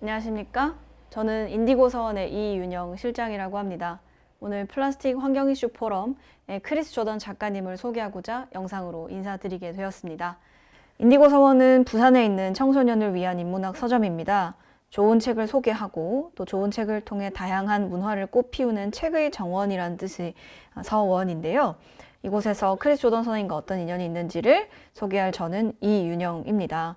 안녕하십니까? 저는 인디고 서원의 이윤영 실장이라고 합니다. 오늘 플라스틱 환경 이슈 포럼의 크리스 조던 작가님을 소개하고자 영상으로 인사드리게 되었습니다. 인디고 서원은 부산에 있는 청소년을 위한 인문학 서점입니다. 좋은 책을 소개하고 또 좋은 책을 통해 다양한 문화를 꽃피우는 책의 정원이라는 뜻의 서원인데요. 이곳에서 크리스 조던 선생님과 어떤 인연이 있는지를 소개할 저는 이윤영입니다.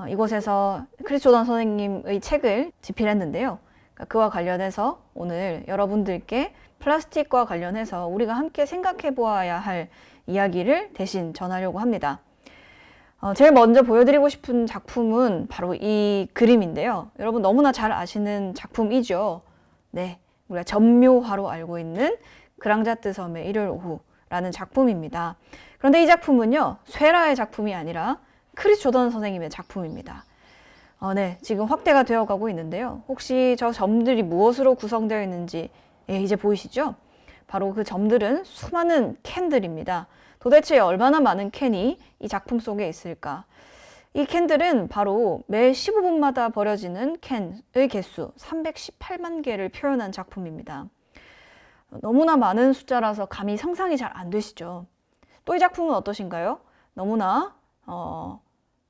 이곳에서 크리스 조던 선생님의 책을 집필했는데요. 그와 관련해서 오늘 여러분들께 플라스틱과 관련해서 우리가 함께 생각해 보아야 할 이야기를 대신 전하려고 합니다. 제일 먼저 보여드리고 싶은 작품은 바로 이 그림인데요. 여러분 너무나 잘 아시는 작품이죠. 네, 우리가 전묘화로 알고 있는 그랑자트 섬의 일요일 오후라는 작품입니다. 그런데 이 작품은요, 쇠라의 작품이 아니라 크리스 조던 선생님의 작품입니다. 네, 지금 확대가 되어가고 있는데요. 혹시 저 점들이 무엇으로 구성되어 있는지 이제 보이시죠? 바로 그 점들은 수많은 캔들입니다. 도대체 얼마나 많은 캔이 이 작품 속에 있을까? 이 캔들은 바로 매 15분마다 버려지는 캔의 개수 318만 개를 표현한 작품입니다. 너무나 많은 숫자라서 감히 상상이 잘 안 되시죠? 또 이 작품은 어떠신가요? 너무나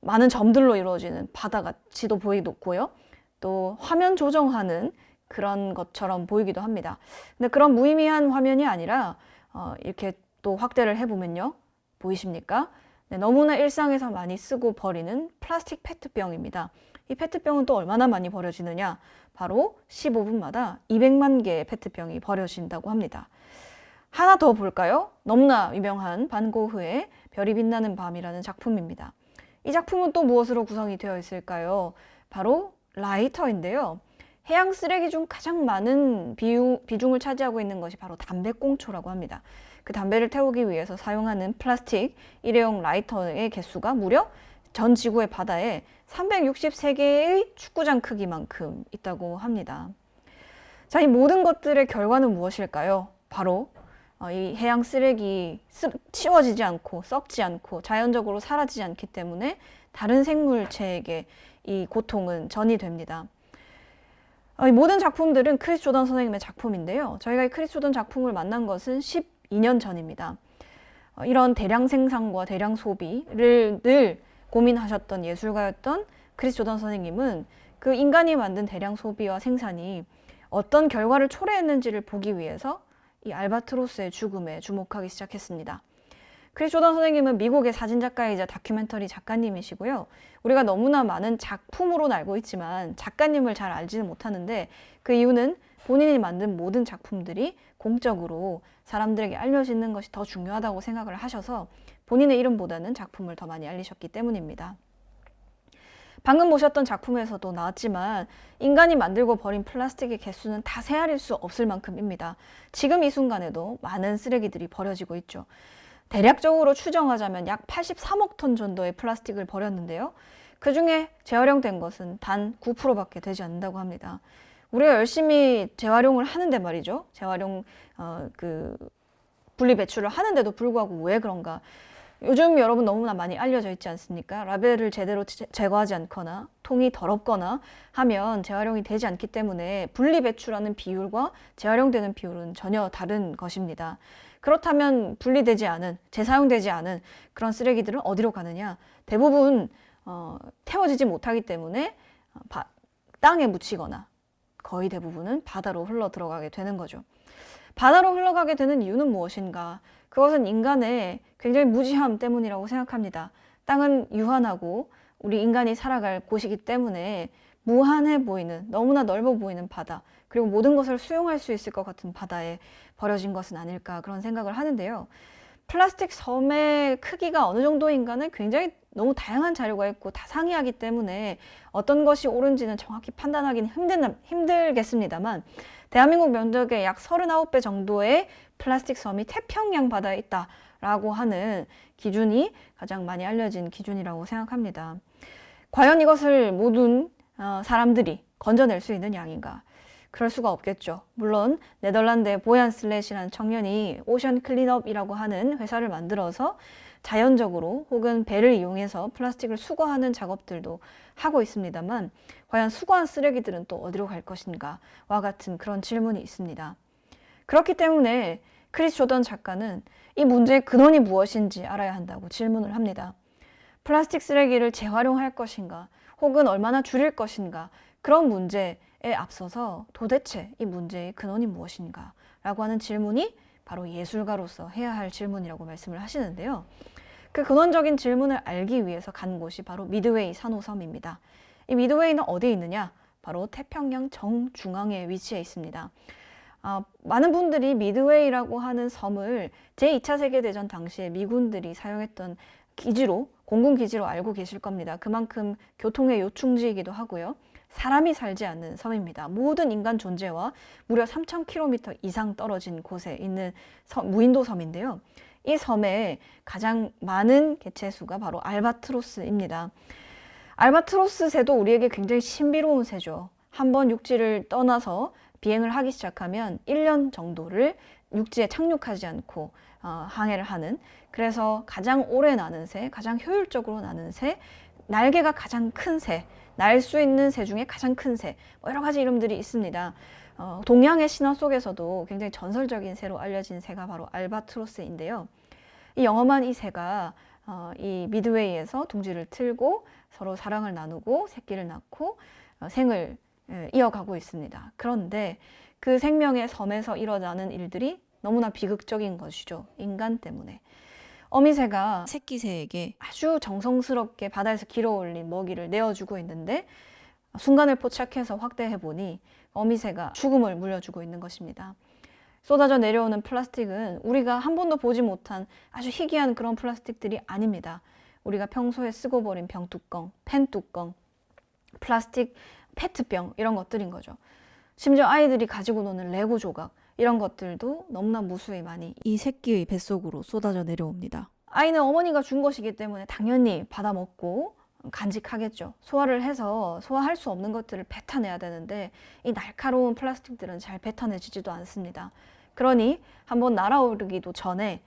많은 점들로 이루어지는 바다같이도 보이고요. 또 화면 조정하는 그런 것처럼 보이기도 합니다. 근데 그런 무의미한 화면이 아니라 이렇게 또 확대를 해보면요. 보이십니까? 네, 너무나 일상에서 많이 쓰고 버리는 플라스틱 페트병입니다. 이 페트병은 또 얼마나 많이 버려지느냐? 바로 15분마다 200만 개의 페트병이 버려진다고 합니다. 하나 더 볼까요? 너무나 유명한 반 고흐의 별이 빛나는 밤이라는 작품입니다. 이 작품은 또 무엇으로 구성이 되어 있을까요? 바로 라이터인데요. 해양 쓰레기 중 가장 많은 비중을 차지하고 있는 것이 바로 담배꽁초라고 합니다. 그 담배를 태우기 위해서 사용하는 플라스틱 일회용 라이터의 개수가 무려 전 지구의 바다에 363개의 축구장 크기만큼 있다고 합니다. 자, 이 모든 것들의 결과는 무엇일까요? 바로 이 해양 쓰레기 치워지지 않고 썩지 않고 자연적으로 사라지지 않기 때문에 다른 생물체에게 이 고통은 전이 됩니다. 이 모든 작품들은 크리스 조던 선생님의 작품인데요. 저희가 이 크리스 조던 작품을 만난 것은 12년 전입니다. 이런 대량 생산과 대량 소비를 늘 고민하셨던 예술가였던 크리스 조던 선생님은 그 인간이 만든 대량 소비와 생산이 어떤 결과를 초래했는지를 보기 위해서 이 알바트로스의 죽음에 주목하기 시작했습니다. 크리스 조던 선생님은 미국의 사진작가이자 다큐멘터리 작가님이시고요. 우리가 너무나 많은 작품으로는 알고 있지만 작가님을 잘 알지는 못하는데 그 이유는 본인이 만든 모든 작품들이 공적으로 사람들에게 알려지는 것이 더 중요하다고 생각을 하셔서 본인의 이름보다는 작품을 더 많이 알리셨기 때문입니다. 방금 보셨던 작품에서도 나왔지만 인간이 만들고 버린 플라스틱의 개수는 다 세알일 수 없을 만큼입니다. 지금 이 순간에도 많은 쓰레기들이 버려지고 있죠. 대략적으로 추정하자면 약 83억 톤 정도의 플라스틱을 버렸는데요. 그 중에 재활용된 것은 단 9%밖에 되지 않는다고 합니다. 우리가 열심히 재활용을 하는데 말이죠. 재활용 분리 배출을 하는데도 불구하고 왜 그런가? 요즘 여러분 너무나 많이 알려져 있지 않습니까? 라벨을 제대로 제거하지 않거나 통이 더럽거나 하면 재활용이 되지 않기 때문에 분리 배출하는 비율과 재활용되는 비율은 전혀 다른 것입니다. 그렇다면 분리되지 않은, 재사용되지 않은 그런 쓰레기들은 어디로 가느냐? 대부분 태워지지 못하기 때문에 땅에 묻히거나 거의 대부분은 바다로 흘러 들어가게 되는 거죠. 바다로 흘러가게 되는 이유는 무엇인가? 그것은 인간의 굉장히 무지함 때문이라고 생각합니다. 땅은 유한하고 우리 인간이 살아갈 곳이기 때문에 무한해 보이는, 너무나 넓어 보이는 바다, 그리고 모든 것을 수용할 수 있을 것 같은 바다에 버려진 것은 아닐까 그런 생각을 하는데요. 플라스틱 섬의 크기가 어느 정도인가는 굉장히 너무 다양한 자료가 있고 다상이하기 때문에 어떤 것이 옳은지는 정확히 판단하기는 힘들겠습니다만 대한민국 면적의 약 39배 정도의 플라스틱 섬이 태평양 바다에 있다라고 하는 기준이 가장 많이 알려진 기준이라고 생각합니다. 과연 이것을 모든 사람들이 건져낼 수 있는 양인가? 그럴 수가 없겠죠. 물론 네덜란드의 보얀 슬렛이라는 청년이 오션 클린업이라고 하는 회사를 만들어서 자연적으로 혹은 배를 이용해서 플라스틱을 수거하는 작업들도 하고 있습니다만 과연 수거한 쓰레기들은 또 어디로 갈 것인가와 같은 그런 질문이 있습니다. 그렇기 때문에 크리스 조던 작가는 이 문제의 근원이 무엇인지 알아야 한다고 질문을 합니다. 플라스틱 쓰레기를 재활용할 것인가 혹은 얼마나 줄일 것인가 그런 문제에 앞서서 도대체 이 문제의 근원이 무엇인가 라고 하는 질문이 바로 예술가로서 해야 할 질문이라고 말씀을 하시는데요. 그 근원적인 질문을 알기 위해서 간 곳이 바로 미드웨이 산호섬입니다. 이 미드웨이는 어디에 있느냐? 바로 태평양 정중앙에 위치해 있습니다. 많은 분들이 미드웨이라고 하는 섬을 제2차 세계대전 당시에 미군들이 사용했던 기지로, 공군기지로 알고 계실 겁니다. 그만큼 교통의 요충지이기도 하고요. 사람이 살지 않는 섬입니다. 모든 인간 존재와 무려 3,000km 이상 떨어진 곳에 있는 무인도 섬인데요. 이 섬에 가장 많은 개체수가 바로 알바트로스입니다. 알바트로스 새도 우리에게 굉장히 신비로운 새죠. 한번 육지를 떠나서 비행을 하기 시작하면 1년 정도를 육지에 착륙하지 않고 항해를 하는, 그래서 가장 오래 나는 새, 가장 효율적으로 나는 새, 날개가 가장 큰 새, 날 수 있는 새 중에 가장 큰 새, 여러 가지 이름들이 있습니다. 동양의 신화 속에서도 굉장히 전설적인 새로 알려진 새가 바로 알바트로스인데요. 이 영험한 이 새가 이 미드웨이에서 둥지를 틀고 서로 사랑을 나누고 새끼를 낳고 생을 이어가고 있습니다. 그런데 그 생명의 섬에서 일어나는 일들이 너무나 비극적인 것이죠. 인간 때문에. 어미새가 새끼새에게 아주 정성스럽게 바다에서 길어올린 먹이를 내어주고 있는데 순간을 포착해서 확대해보니 어미새가 죽음을 물려주고 있는 것입니다. 쏟아져 내려오는 플라스틱은 우리가 한 번도 보지 못한 아주 희귀한 그런 플라스틱들이 아닙니다. 우리가 평소에 쓰고 버린 병뚜껑, 펜뚜껑, 플라스틱 페트병 이런 것들인 거죠. 심지어 아이들이 가지고 노는 레고 조각 이런 것들도 너무나 무수히 많이 이 새끼의 뱃속으로 쏟아져 내려옵니다. 아이는 어머니가 준 것이기 때문에 당연히 받아 먹고 간직하겠죠. 소화를 해서 소화할 수 없는 것들을 뱉어내야 되는데 이 날카로운 플라스틱들은 잘 뱉어내지지도 않습니다. 그러니 한번 날아오르기도 전에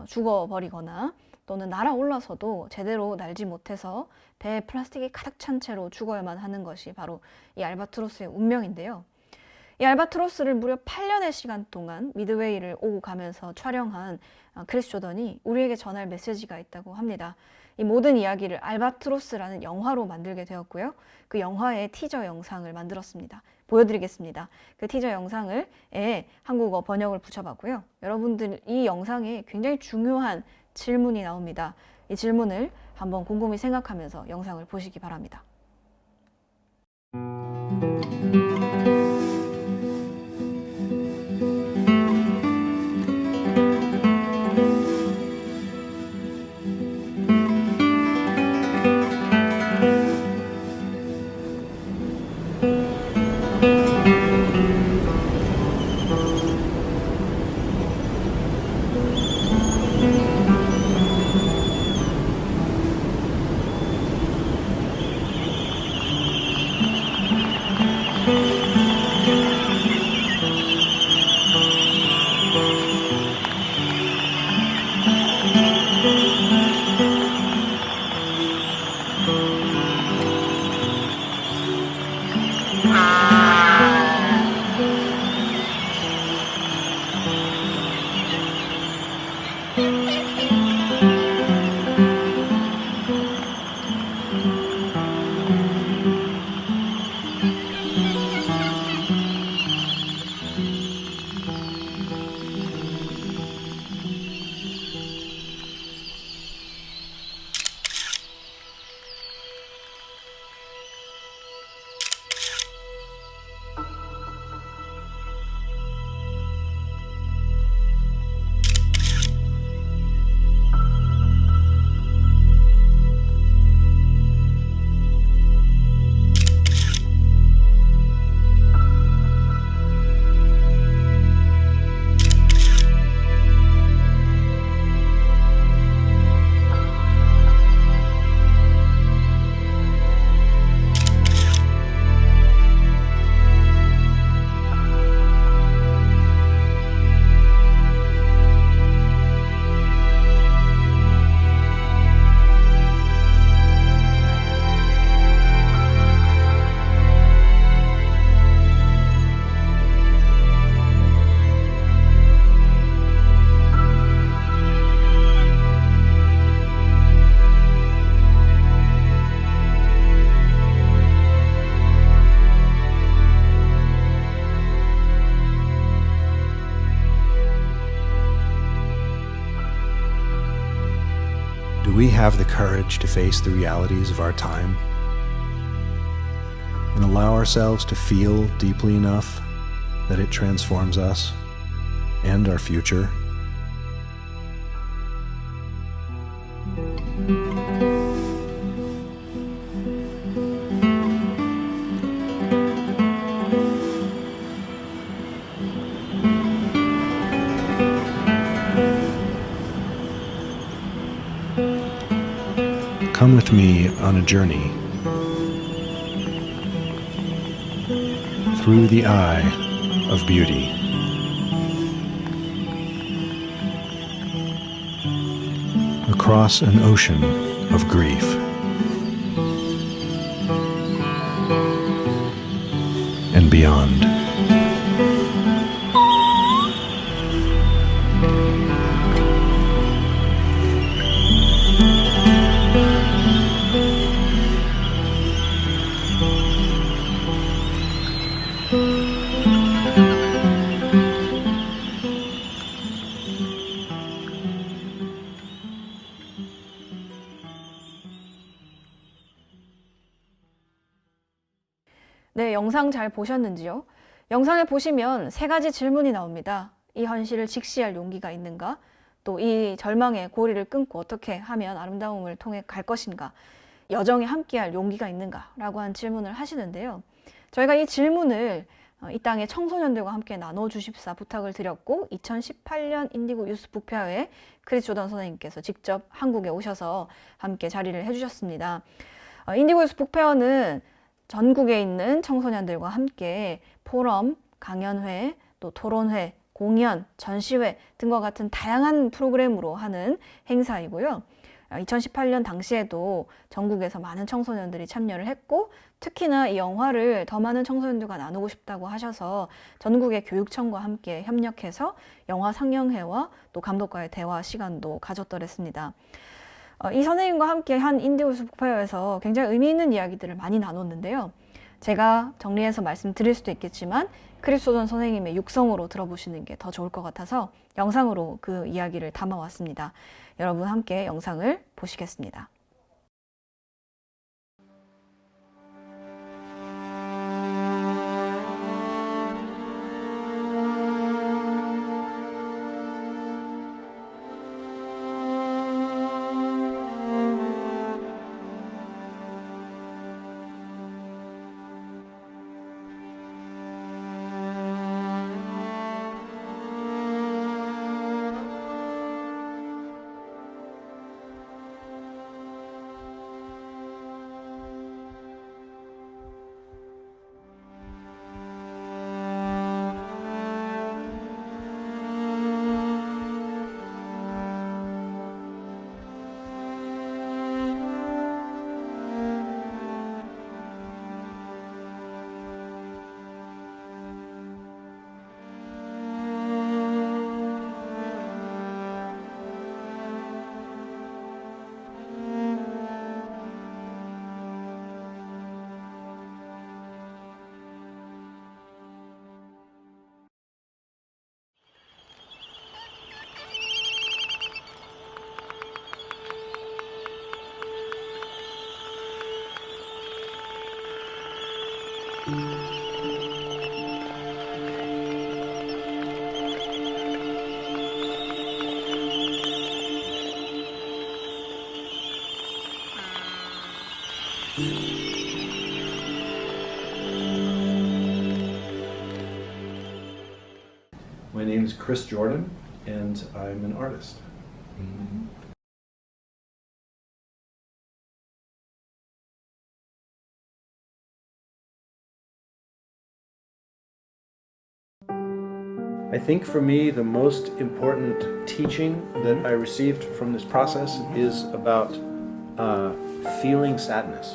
죽어버리거나 또는 날아올라서도 제대로 날지 못해서 배에 플라스틱이 가득 찬 채로 죽어야만 하는 것이 바로 이 알바트로스의 운명인데요. 이 알바트로스를 무려 8년의 시간 동안 미드웨이를 오고 가면서 촬영한 크리스 조던이 우리에게 전할 메시지가 있다고 합니다. 이 모든 이야기를 알바트로스라는 영화로 만들게 되었고요. 그 영화의 티저 영상을 만들었습니다. 보여드리겠습니다. 그 티저 영상을 한국어 번역을 붙여봤고요. 여러분들 이 영상에 굉장히 중요한 질문이 나옵니다. 이 질문을 한번 곰곰이 생각하면서 영상을 보시기 바랍니다. Do we have the courage to face the realities of our time and allow ourselves to feel deeply enough that it transforms us and our future? Come with me on a journey through the eye of beauty. Across an ocean of grief. And beyond. 네, 영상 잘 보셨는지요? 영상에 보시면 세 가지 질문이 나옵니다. 이 현실을 직시할 용기가 있는가? 또 이 절망의 고리를 끊고 어떻게 하면 아름다움을 통해 갈 것인가? 여정에 함께할 용기가 있는가? 라고 한 질문을 하시는데요. 저희가 이 질문을 이 땅의 청소년들과 함께 나눠주십사 부탁을 드렸고 2018년 인디고 유스 북페어에 크리스 조던 선생님께서 직접 한국에 오셔서 함께 자리를 해주셨습니다. 인디고 유스 북페어는 전국에 있는 청소년들과 함께 포럼, 강연회, 또 토론회, 공연, 전시회 등과 같은 다양한 프로그램으로 하는 행사이고요. 2018년 당시에도 전국에서 많은 청소년들이 참여를 했고 특히나 이 영화를 더 많은 청소년들과 나누고 싶다고 하셔서 전국의 교육청과 함께 협력해서 영화 상영회와 또 감독과의 대화 시간도 가졌더랬습니다. 이 선생님과 함께 한 인디고 유스 북페어에서 굉장히 의미 있는 이야기들을 많이 나눴는데요. 제가 정리해서 말씀드릴 수도 있겠지만 크리스 조던 선생님의 육성으로 들어보시는 게 더 좋을 것 같아서 영상으로 그 이야기를 담아왔습니다. 여러분 함께 영상을 보시겠습니다. My name is Chris Jordan, and I'm an artist. I think for me, the most important teaching that I received from this process is about feeling sadness.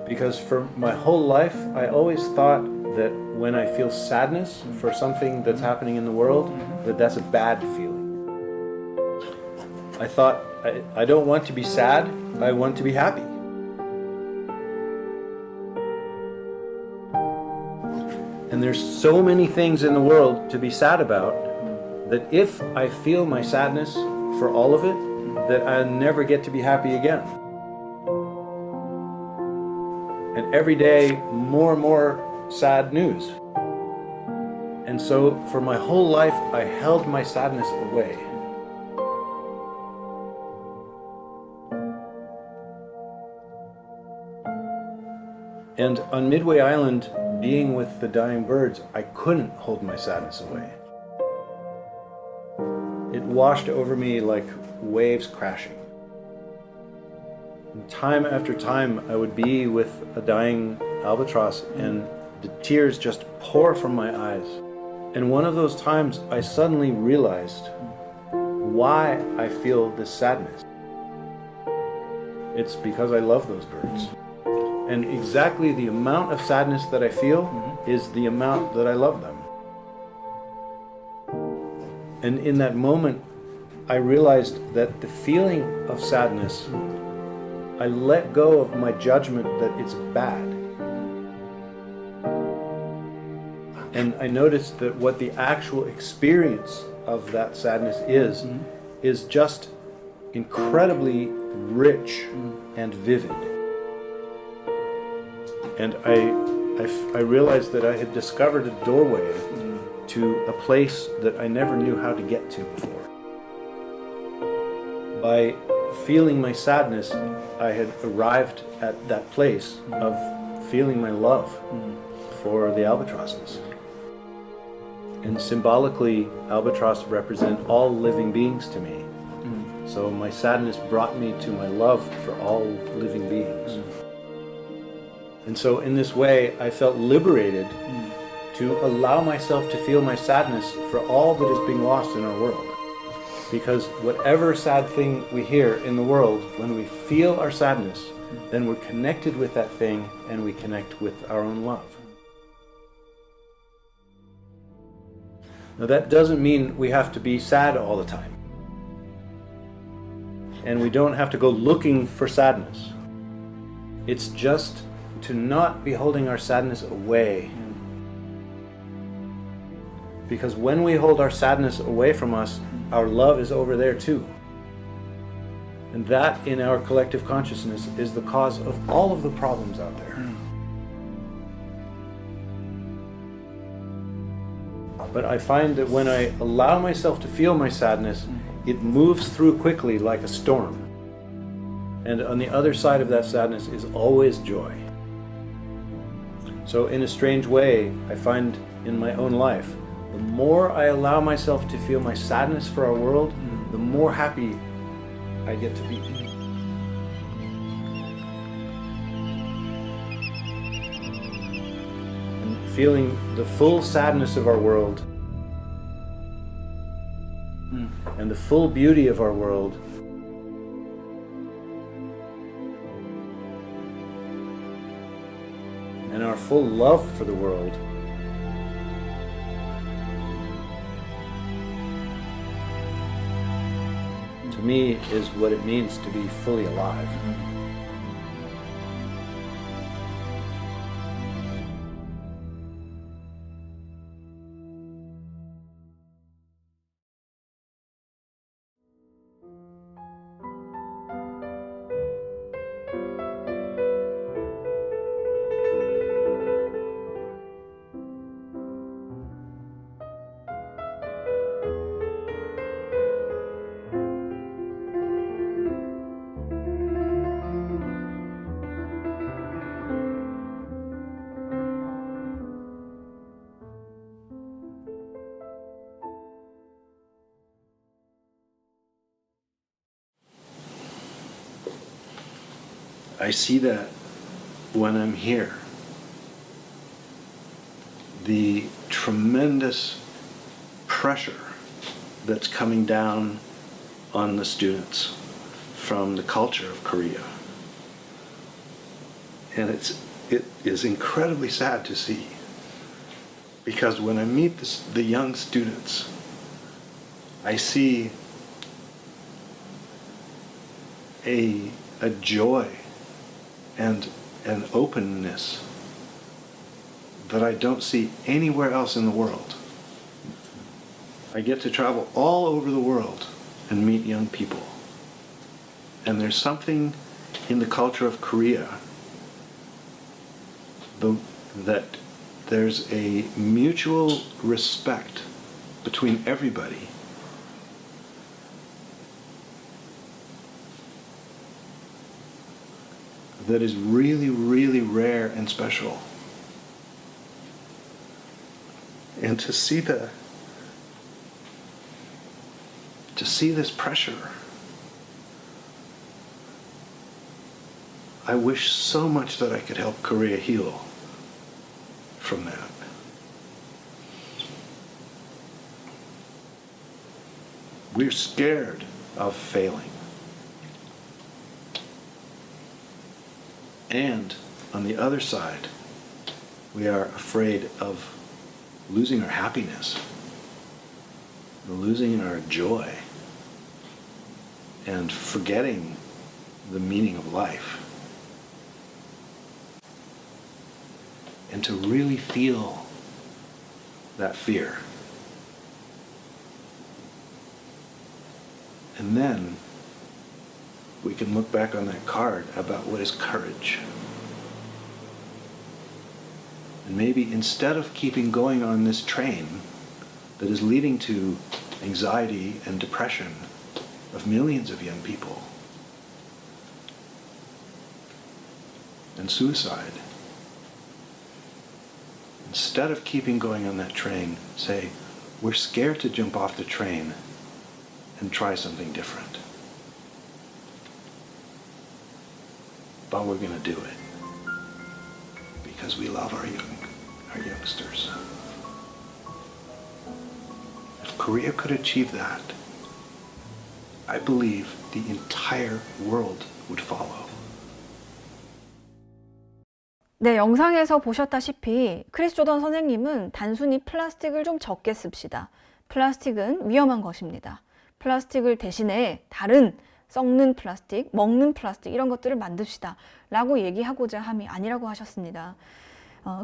Because for my whole life, I always thought that when I feel sadness for something that's happening in the world, that that's a bad feeling. I thought, I don't want to be sad, I want to be happy. And there's so many things in the world to be sad about that if I feel my sadness for all of it, that I'll never get to be happy again. And every day, more and more sad news. And so, for my whole life, I held my sadness away. And on Midway Island, being with the dying birds, I couldn't hold my sadness away. It washed over me like waves crashing. And time after time, I would be with a dying albatross and the tears just pour from my eyes. And one of those times, I suddenly realized why I feel this sadness. It's because I love those birds. And exactly the amount of sadness that I feel is the amount that I love them. And in that moment, I realized that the feeling of sadness, I let go of my judgment that it's bad. And I noticed that what the actual experience of that sadness is just incredibly rich and vivid. And I realized that I had discovered a doorway to a place that I never knew how to get to before. By feeling my sadness, I had arrived at that place of feeling my love for the albatrosses. And symbolically, albatross represent all living beings to me. So my sadness brought me to my love for all living beings. And so in this way, I felt liberated to allow myself to feel my sadness for all that is being lost in our world. Because whatever sad thing we hear in the world, when we feel our sadness, then we're connected with that thing and we connect with our own love. Now that doesn't mean we have to be sad all the time. And we don't have to go looking for sadness. It's just to not be holding our sadness away. Because when we hold our sadness away from us, our love is over there too. And that, in our collective consciousness, is the cause of all of the problems out there. But I find that when I allow myself to feel my sadness, it moves through quickly like a storm. And on the other side of that sadness is always joy. So in a strange way, I find in my own life, the more I allow myself to feel my sadness for our world, the more happy I get to be. And feeling the full sadness of our world and the full beauty of our world and our full love for the world, to me, is what it means to be fully alive. I see that when I'm here. The tremendous pressure that's coming down on the students from the culture of Korea. And it is incredibly sad to see. Because when I meet the young students, I see a joy and an openness that I don't see anywhere else in the world. I get to travel all over the world and meet young people. And there's something in the culture of Korea that there's a mutual respect between everybody that is really, really rare and special. And to see this pressure, I wish so much that I could help Korea heal from that. We're scared of failing. And on the other side, we are afraid of losing our happiness, losing our joy, and forgetting the meaning of life. And to really feel that fear. And then we can look back on that card about what is courage. And maybe instead of keeping going on this train that is leading to anxiety and depression of millions of young people and suicide, instead of keeping going on that train, say, we're scared to jump off the train and try something different. But we're going to do it because we love our youngsters. If Korea could achieve that, I believe the entire world would follow. 네, 영상에서 보셨다시피 크리스 조던 선생님은 단순히 플라스틱을 좀 적게 씁시다. 플라스틱은 위험한 것입니다. 플라스틱을 대신에 다른 썩는 플라스틱, 먹는 플라스틱 이런 것들을 만듭시다 라고 얘기하고자 함이 아니라고 하셨습니다.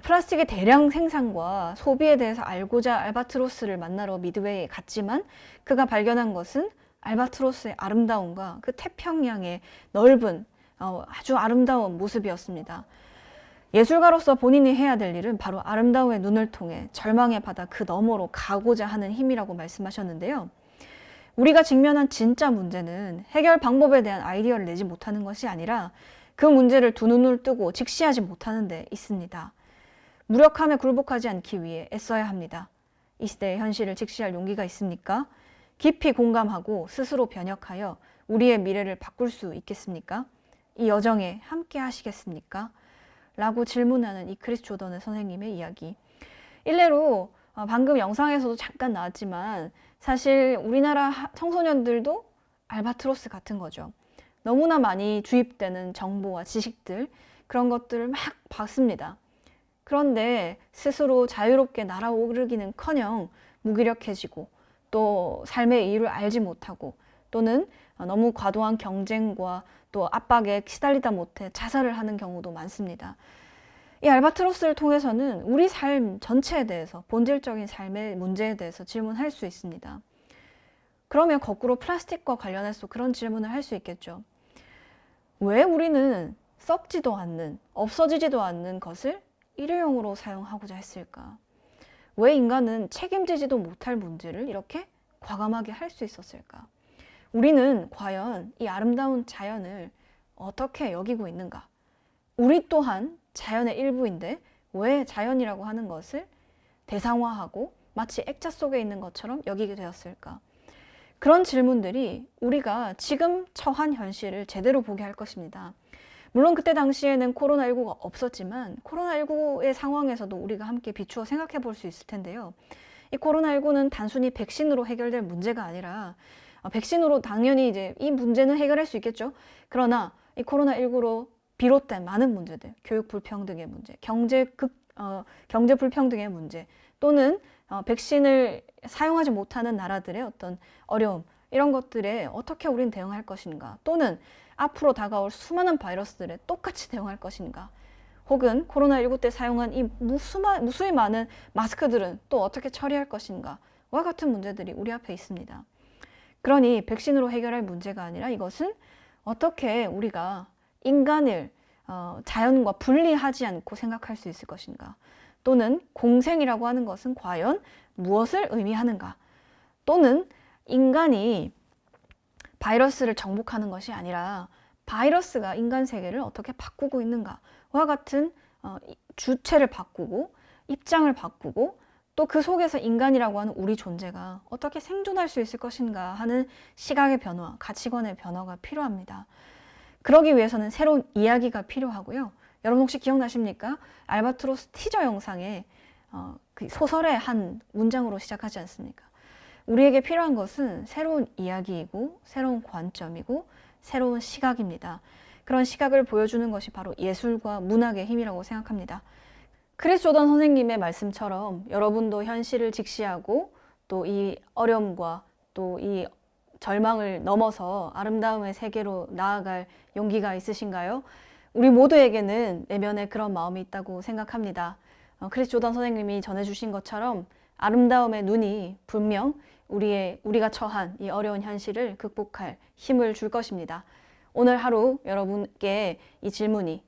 플라스틱의 대량 생산과 소비에 대해서 알고자 알바트로스를 만나러 미드웨이에 갔지만 그가 발견한 것은 알바트로스의 아름다움과 그 태평양의 넓은 아주 아름다운 모습이었습니다. 예술가로서 본인이 해야 될 일은 바로 아름다움의 눈을 통해 절망의 바다 그 너머로 가고자 하는 힘이라고 말씀하셨는데요. 우리가 직면한 진짜 문제는 해결 방법에 대한 아이디어를 내지 못하는 것이 아니라 그 문제를 두 눈을 뜨고 직시하지 못하는 데 있습니다. 무력함에 굴복하지 않기 위해 애써야 합니다. 이 시대의 현실을 직시할 용기가 있습니까? 깊이 공감하고 스스로 변혁하여 우리의 미래를 바꿀 수 있겠습니까? 이 여정에 함께 하시겠습니까? 라고 질문하는 이 크리스 조던의 선생님의 이야기. 일례로 방금 영상에서도 잠깐 나왔지만 사실 우리나라 청소년들도 알바트로스 같은 거죠. 너무나 많이 주입되는 정보와 지식들, 그런 것들을 막 받습니다. 그런데 스스로 자유롭게 날아오르기는커녕 무기력해지고 또 삶의 이유를 알지 못하고 또는 너무 과도한 경쟁과 또 압박에 시달리다 못해 자살을 하는 경우도 많습니다. 이 알바트로스를 통해서는 우리 삶 전체에 대해서 본질적인 삶의 문제에 대해서 질문할 수 있습니다. 그러면 거꾸로 플라스틱과 관련해서 그런 질문을 할 수 있겠죠. 왜 우리는 썩지도 않는, 없어지지도 않는 것을 일회용으로 사용하고자 했을까? 왜 인간은 책임지지도 못할 문제를 이렇게 과감하게 할 수 있었을까? 우리는 과연 이 아름다운 자연을 어떻게 여기고 있는가? 우리 또한 자연의 일부인데 왜 자연이라고 하는 것을 대상화하고 마치 액자 속에 있는 것처럼 여기게 되었을까? 그런 질문들이 우리가 지금 처한 현실을 제대로 보게 할 것입니다. 물론 그때 당시에는 코로나19가 없었지만 코로나19의 상황에서도 우리가 함께 비추어 생각해 볼 수 있을 텐데요. 이 코로나19는 단순히 백신으로 해결될 문제가 아니라 백신으로 당연히 이제 이 문제는 해결할 수 있겠죠. 그러나 이 코로나19로 비롯된 많은 문제들, 교육 불평등의 문제, 경제 불평등의 문제, 또는 백신을 사용하지 못하는 나라들의 어떤 어려움, 이런 것들에 어떻게 우리는 대응할 것인가, 또는 앞으로 다가올 수많은 바이러스들에 똑같이 대응할 것인가, 혹은 코로나19 때 사용한 이 무수히 많은 마스크들은 또 어떻게 처리할 것인가, 와 같은 문제들이 우리 앞에 있습니다. 그러니 백신으로 해결할 문제가 아니라 이것은 어떻게 우리가 인간을 자연과 분리하지 않고 생각할 수 있을 것인가? 또는 공생이라고 하는 것은 과연 무엇을 의미하는가? 또는 인간이 바이러스를 정복하는 것이 아니라 바이러스가 인간 세계를 어떻게 바꾸고 있는가와 같은 주체를 바꾸고 입장을 바꾸고 또 그 속에서 인간이라고 하는 우리 존재가 어떻게 생존할 수 있을 것인가 하는 시각의 변화, 가치관의 변화가 필요합니다. 그러기 위해서는 새로운 이야기가 필요하고요. 여러분 혹시 기억나십니까? 알바트로스 티저 영상에 그 소설의 한 문장으로 시작하지 않습니까? 우리에게 필요한 것은 새로운 이야기이고 새로운 관점이고 새로운 시각입니다. 그런 시각을 보여주는 것이 바로 예술과 문학의 힘이라고 생각합니다. 크리스 조던 선생님의 말씀처럼 여러분도 현실을 직시하고 또 이 어려움과 또 이 절망을 넘어서 아름다움의 세계로 나아갈 용기가 있으신가요? 우리 모두에게는 내면에 그런 마음이 있다고 생각합니다. 크리스 조던 선생님이 전해주신 것처럼 아름다움의 눈이 분명 우리가 처한 이 어려운 현실을 극복할 힘을 줄 것입니다. 오늘 하루 여러분께 이 질문이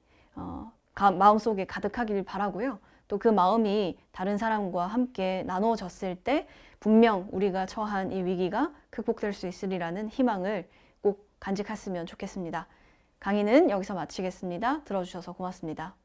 마음속에 가득하길 바라고요. 또 그 마음이 다른 사람과 함께 나누어졌을 때 분명 우리가 처한 이 위기가 극복될 수 있으리라는 희망을 꼭 간직했으면 좋겠습니다. 강의는 여기서 마치겠습니다. 들어주셔서 고맙습니다.